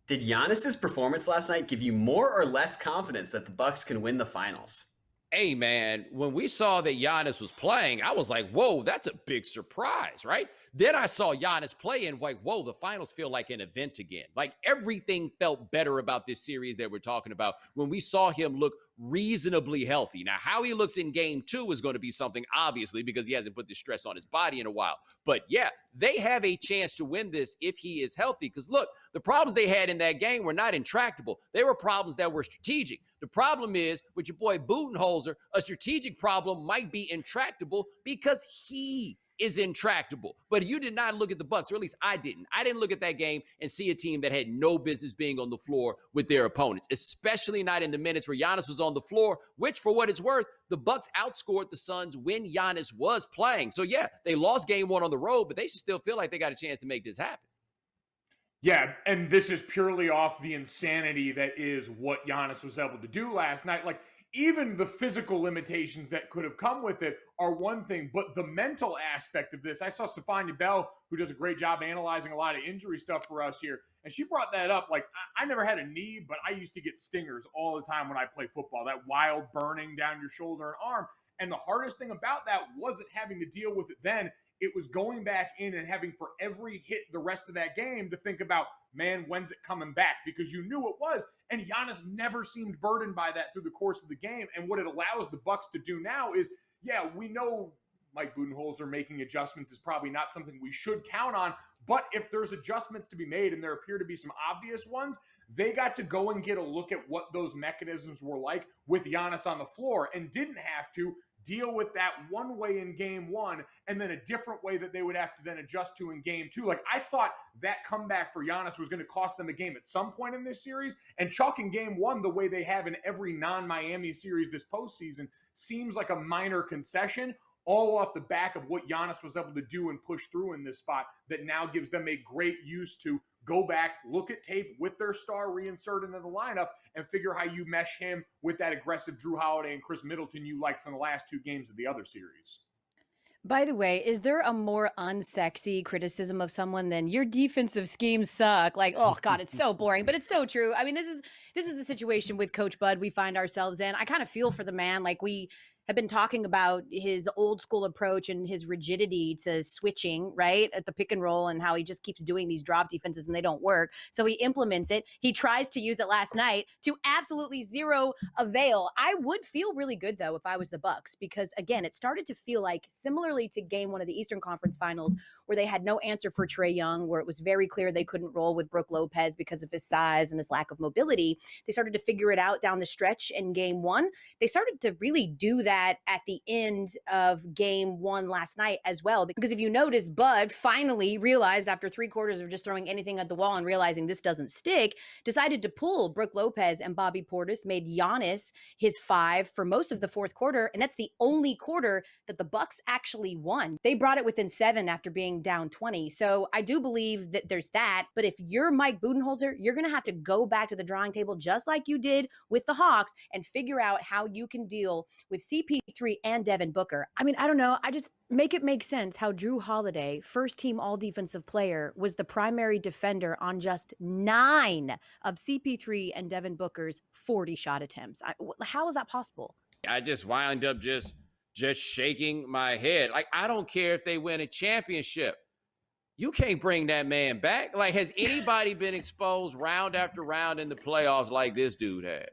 Did Giannis's performance last night give you more or less confidence that the Bucks can win the finals? Hey, man, when we saw that Giannis was playing, I was like, whoa, that's a big surprise, right? Then I saw Giannis play and like, whoa, the finals feel like an event again. Like everything felt better about this series that we're talking about when we saw him look reasonably healthy. Now, how he looks in game two is going to be something, obviously, because he hasn't put the stress on his body in a while. But yeah, they have a chance to win this if he is healthy. Because look, the problems they had in that game were not intractable. They were problems that were strategic. The problem is with your boy Budenholzer, a strategic problem might be intractable because he is intractable. But you did not look at the Bucks, or at least I didn't. I didn't look at that game and see a team that had no business being on the floor with their opponents, especially not in the minutes where Giannis was on the floor, which, for what it's worth, the Bucks outscored the Suns when Giannis was playing. So yeah, they lost game one on the road, but they should still feel like they got a chance to make this happen. Yeah, and this is purely off the insanity that is what Giannis was able to do last night. Like, even the physical limitations that could have come with it are one thing, but the mental aspect of this, I saw Stefania Bell, who does a great job analyzing a lot of injury stuff for us here, and she brought that up. Like, I never had a knee, but I used to get stingers all the time when I played football, that wild burning down your shoulder and arm. And the hardest thing about that wasn't having to deal with it then. It was going back in and having for every hit the rest of that game to think about, man, when's it coming back? Because you knew it was. And Giannis never seemed burdened by that through the course of the game. And what it allows the Bucks to do now is, yeah, we know Mike Budenholzer making adjustments is probably not something we should count on. But if there's adjustments to be made, and there appear to be some obvious ones, they got to go and get a look at what those mechanisms were like with Giannis on the floor and didn't have to deal with that one way in game one and then a different way that they would have to then adjust to in game two. Like, I thought that comeback for Giannis was going to cost them a game at some point in this series, and chalking game one the way they have in every non-Miami series this postseason seems like a minor concession, all off the back of what Giannis was able to do and push through in this spot that now gives them a great use to go back, look at tape with their star reinserted into the lineup, and figure how you mesh him with that aggressive Jrue Holiday and Chris Middleton you liked from the last two games of the other series. By the way, is there a more unsexy criticism of someone than your defensive schemes suck? Like, oh God, it's so boring, but it's so true. I mean, this is the situation with Coach Bud we find ourselves in. I kind of feel for the man. Like, we have been talking about his old school approach and his rigidity to switching, right, at the pick and roll, and how he just keeps doing these drop defenses and they don't work. So he implements it. He tries to use it last night to absolutely zero avail. I would feel really good, though, if I was the Bucks, because, again, it started to feel like, similarly to game one of the Eastern Conference Finals, where they had no answer for Trae Young, where it was very clear they couldn't roll with Brook Lopez because of his size and his lack of mobility. They started to figure it out down the stretch in game one. They started to really do that at the end of game one last night as well. Because if you notice, Bud finally realized, after 3 quarters of just throwing anything at the wall and realizing this doesn't stick, decided to pull Brook Lopez and Bobby Portis, made Giannis his 5 for most of the fourth quarter. And that's the only quarter that the Bucks actually won. They brought it within 7 after being down 20. So I do believe that there's that. But if you're Mike Budenholzer, you're going to have to go back to the drawing table, just like you did with the Hawks, and figure out how you can deal with CP3 and Devin Booker. I mean, I don't know. I just make it make sense how Jrue Holiday, first team all defensive player, was the primary defender on just 9 of CP3 and Devin Booker's 40 shot attempts. How is that possible? I just wind up just shaking my head. Like, I don't care if they win a championship. You can't bring that man back. Like, has anybody been exposed round after round in the playoffs like this dude has?